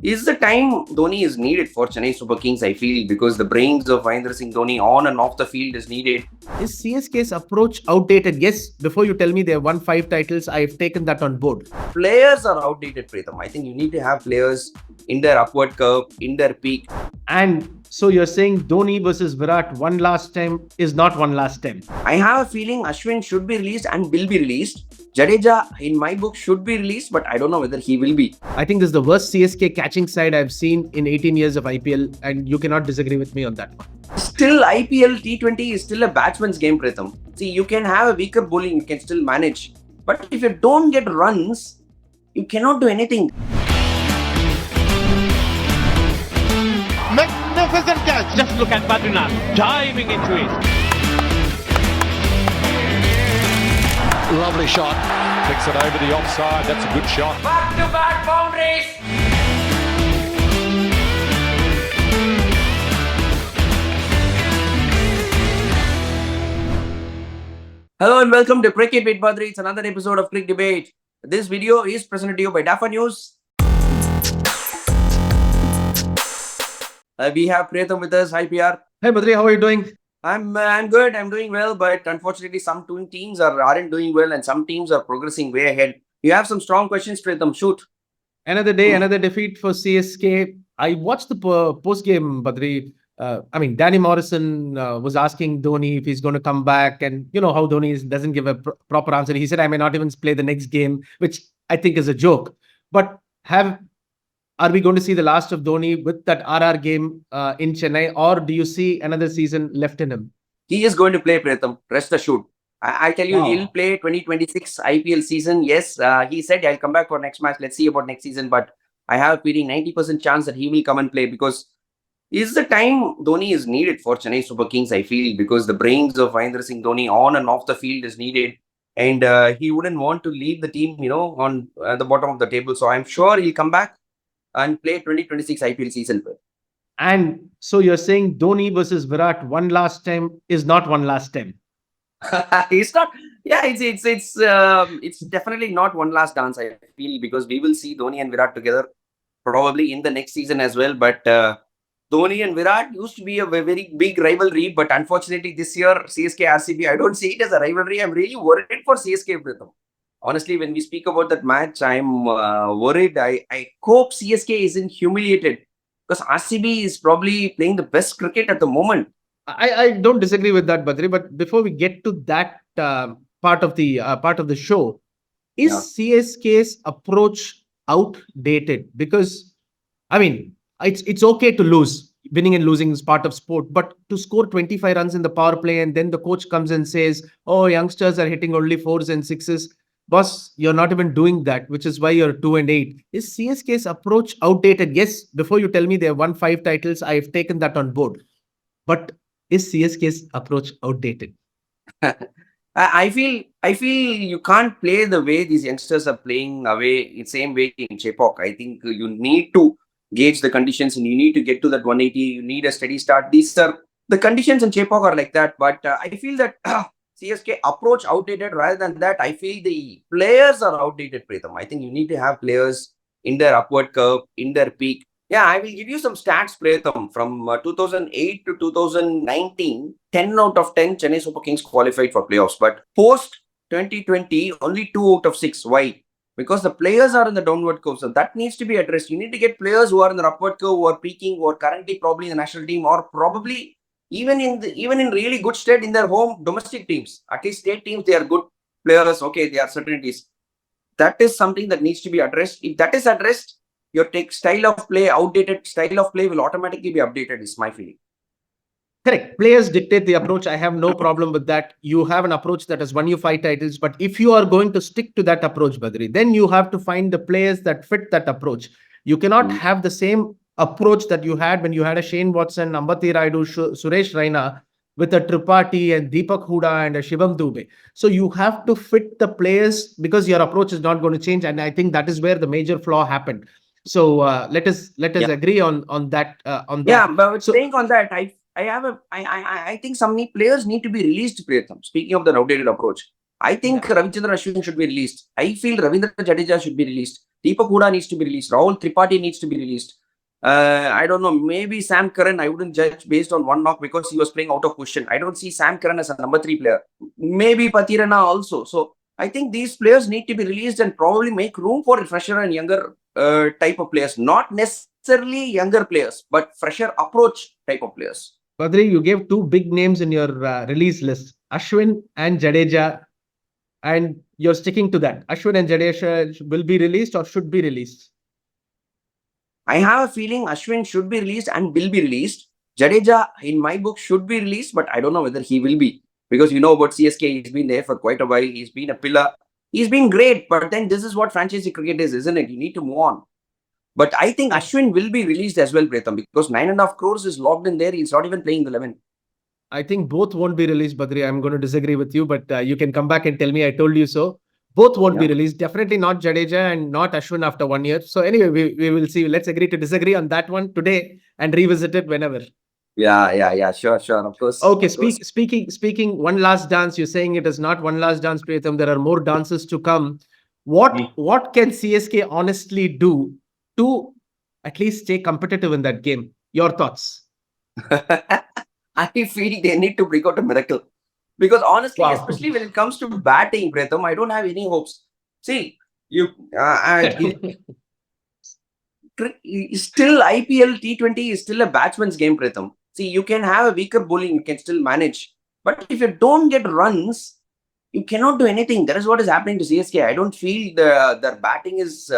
Is the time Dhoni is needed for Chennai Super Kings, I feel, because the brains of Mahendra Singh Dhoni on and off the field is needed. Is CSK's approach outdated? Yes, before you tell me they have won 5 titles, I've taken that on board. Players are outdated, Pritham. I think you need to have players in their upward curve, in their peak. And so you're saying Dhoni versus Virat one last time is not one last time. I have a feeling Ashwin should be released and will be released. Jadeja, in my book, should be released, but I don't know whether he will be. I think this is the worst CSK catching side I've seen in 18 years of IPL, and you cannot disagree with me on that one. Still, IPL T20 is still a batsman's game, Pritham. See, you can have a weaker bowling, you can still manage. But if you don't get runs, you cannot do anything. Magnificent catch. Just look at Badri now, diving into it. Lovely shot. Kicks it over the offside. That's a good shot. Back-to-back boundaries. Hello and welcome to Cric It with Badri. It's another episode of Cric Debate. This video is presented to you by DIVO News. We have Pritham with us. Hi, PR. Hey Badri, how are you doing? I'm good. I'm doing well, but unfortunately, some teams aren't doing well, and some teams are progressing way ahead. You have some strong questions, Pritham. Shoot. Another day, another defeat for CSK. I watched the post game, Badri. Danny Morrison was asking Dhoni if he's going to come back, and you know how Dhoni doesn't give a proper answer. He said, "I may not even play the next game," which I think is a joke. But are we going to see the last of Dhoni with that RR game in Chennai, or do you see another season left in him? He is going to play, Pritham. Rest assured. I tell you, he'll play 2026 IPL season. Yes, he said, I'll come back for next match. Let's see about next season. But I have a feeling 90% chance that he will come and play, because is the time Dhoni is needed for Chennai Super Kings, I feel, because the brains of Mahendra Singh Dhoni on and off the field is needed. And he wouldn't want to leave the team, on the bottom of the table. So I'm sure he'll come back and play 2026 IPL season. And so you're saying Dhoni versus Virat one last time is not one last time. It's not. Yeah, it's definitely not one last dance, I feel, because we will see Dhoni and Virat together probably in the next season as well. But Dhoni and Virat used to be a very big rivalry, but unfortunately this year CSK RCB, I don't see it as a rivalry. I'm really worried for CSK, Pritham. Honestly, when we speak about that match, I'm worried. I hope CSK isn't humiliated, because RCB is probably playing the best cricket at the moment. I don't disagree with that, Badri. But before we get to that part of the show, is CSK's approach outdated? Because it's okay to lose. Winning and losing is part of sport, but to score 25 runs in the power play and then the coach comes and says, "Oh, youngsters are hitting only 4s and 6s." Boss, you're not even doing that, which is why you're 2-8. Is CSK's approach outdated? Yes, before you tell me they have won 5 titles, I've taken that on board. But is CSK's approach outdated? I feel you can't play the way these youngsters are playing away in same way in Chepauk. I think you need to gauge the conditions and you need to get to that 180. You need a steady start. These are the conditions in Chepauk are like that. But I feel that CSK approach outdated. Rather than that, I feel the players are outdated, Pritham. I think you need to have players in their upward curve, in their peak. Yeah, I will give you some stats, Pritham. From 2008 to 2019, 10 out of 10 Chennai Super Kings qualified for playoffs. But post 2020, only 2 out of 6. Why? Because the players are in the downward curve. So that needs to be addressed. You need to get players who are in the upward curve, who are peaking, who are currently probably in the national team, or probably even in really good state in their home domestic teams. At least state teams, they are good players. Okay, they are certainties. That is something that needs to be addressed. If that is addressed, your style of play, outdated style of play will automatically be updated, is my feeling. Correct. Players dictate the approach. I have no problem with that. You have an approach that has won you 5 titles. But if you are going to stick to that approach, Badri, then you have to find the players that fit that approach. You cannot have the same approach that you had when you had a Shane Watson, Ambati Rayudu, Suresh Raina, with a Tripathi and Deepak Huda and a Shivam Dubey. So you have to fit the players, because your approach is not going to change. And I think that is where the major flaw happened. So let us agree on that. Yeah, but saying on that, I think some players need to be released, Pritham. Speaking of the outdated approach, I think Ravichandran Ashwin should be released. I feel Ravindra Jadeja should be released. Deepak Huda needs to be released. Rahul Tripathi needs to be released. I don't know. Maybe Sam Curran, I wouldn't judge based on one knock because he was playing out of position. I don't see Sam Curran as a number 3 player. Maybe Patirana also. So I think these players need to be released and probably make room for fresher and younger type of players. Not necessarily younger players, but fresher approach type of players. Badri, you gave two big names in your release list, Ashwin and Jadeja, and you're sticking to that. Ashwin and Jadeja will be released or should be released? I have a feeling Ashwin should be released and will be released. Jadeja, in my book, should be released, but I don't know whether he will be. Because you know about CSK, he's been there for quite a while. He's been a pillar. He's been great, but then this is what franchise cricket is, isn't it? You need to move on. But I think Ashwin will be released as well, Pritham, because 9.5 crores is locked in there. He's not even playing the 11. I think both won't be released, Badri. I'm going to disagree with you, but you can come back and tell me I told you so. Both won't be released. Definitely not Jadeja and not Ashwin after 1 year. So anyway, we will see. Let's agree to disagree on that one today and revisit it whenever. Yeah. Sure. Of course. Okay, speaking one last dance. You're saying it is not one last dance, Pritham. There are more dances to come. What can CSK honestly do to at least stay competitive in that game? Your thoughts? I feel they need to bring out a miracle. Because honestly, especially when it comes to batting, Pritham, I don't have any hopes. See, still IPL T20 is still a batsman's game, Pritham. See, you can have a weaker bowling, you can still manage. But if you don't get runs, you cannot do anything. That is what is happening to CSK. I don't feel their batting is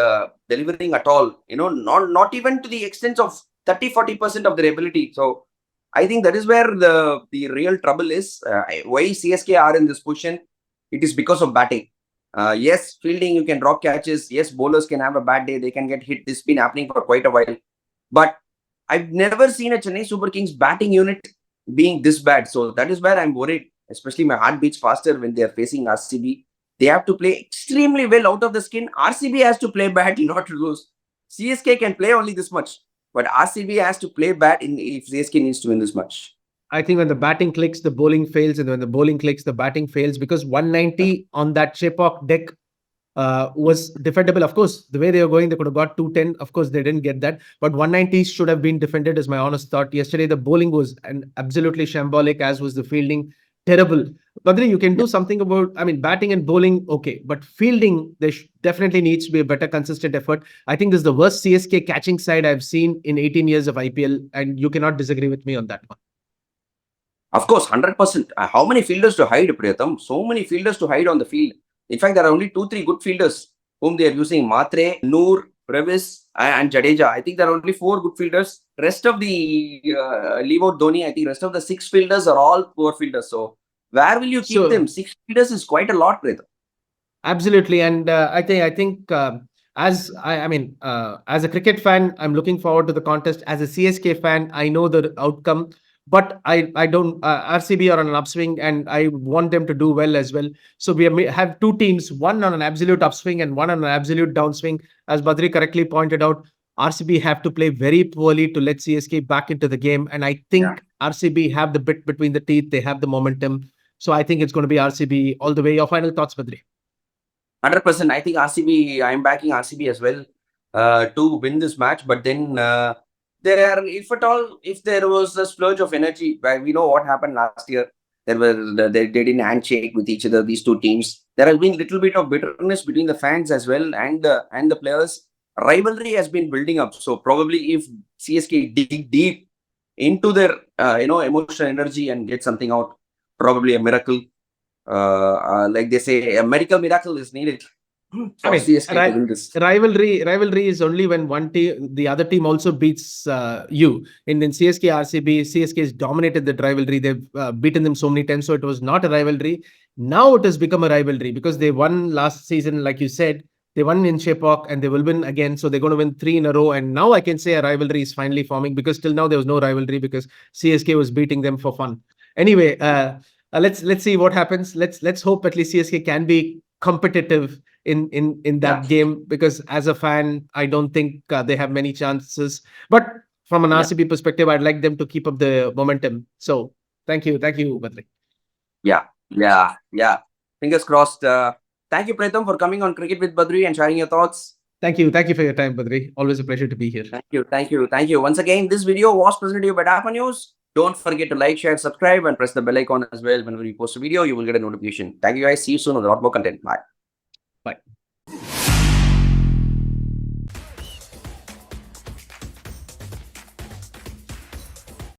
delivering at all. Not even to the extent of 30-40% of their ability. So I think that is where the real trouble is. Why CSK are in this position, it is because of batting. Yes, fielding, you can drop catches. Yes, bowlers can have a bad day. They can get hit. This has been happening for quite a while. But I've never seen a Chennai Super Kings batting unit being this bad. So that is where I'm worried. Especially my heart beats faster when they're facing RCB. They have to play extremely well out of the skin. RCB has to play bad not to lose. CSK can play only this much. But RCB has to play bad if CSK needs to win this match. I think when the batting clicks, the bowling fails. And when the bowling clicks, the batting fails. Because 190 on that Chepauk deck was defendable. Of course, the way they were going, they could have got 210. Of course, they didn't get that. But 190 should have been defended, is my honest thought. Yesterday, the bowling was absolutely shambolic, as was the fielding. Terrible. Badri, you can do something about, batting and bowling, okay. But fielding, there definitely needs to be a better consistent effort. I think this is the worst CSK catching side I've seen in 18 years of IPL. And you cannot disagree with me on that one. Of course, 100%. How many fielders to hide, Priyatham? So many fielders to hide on the field. In fact, there are only 2-3 good fielders whom they are using. Matre, Noor, Brevis and Jadeja. I think there are only 4 good fielders. Rest of the leave out Dhoni. I think rest of the 6 fielders are all poor fielders. So where will you keep them? 6 fielders is quite a lot, Priyatham. Absolutely. And I think as a cricket fan, I'm looking forward to the contest. As a CSK fan, I know the outcome. But I don't, RCB are on an upswing and I want them to do well as well. So we have 2 teams, one on an absolute upswing and one on an absolute downswing. As Badri correctly pointed out, RCB have to play very poorly to let CSK back into the game. And I think RCB have the bit between the teeth. They have the momentum. So I think it's going to be RCB all the way. Your final thoughts, Badri? 100%. I think RCB, I'm backing RCB as well to win this match. But then if there was a splurge of energy, we know what happened last year. They did a handshake with each other, these 2 teams. There has been a little bit of bitterness between the fans as well and the players. Rivalry has been building up. So probably if CSK dig deep into their emotional energy and get something out, probably a miracle. Like they say, a medical miracle is needed. Rivalry is only when one team, the other team also beats you. In CSK, RCB, CSK has dominated that rivalry. They've beaten them so many times. So it was not a rivalry. Now it has become a rivalry because they won last season, like you said. They won in Chepauk and they will win again. So they're going to win 3 in a row. And now I can say a rivalry is finally forming because till now there was no rivalry because CSK was beating them for fun. Anyway, let's see what happens. Let's hope at least CSK can be competitive in that game, because as a fan, I don't think they have many chances. But from an RCB perspective, I'd like them to keep up the momentum. So thank you, Badri. Yeah. Fingers crossed. Thank you, Pritham, for coming on Cricket with Badri and sharing your thoughts. Thank you for your time, Badri. Always a pleasure to be here. Thank you. Once again, this video was presented to you by DIVO News. Don't forget to like, share, subscribe, and press the bell icon as well. Whenever we post a video, you will get a notification. Thank you guys. See you soon with a lot more content. Bye. Bye.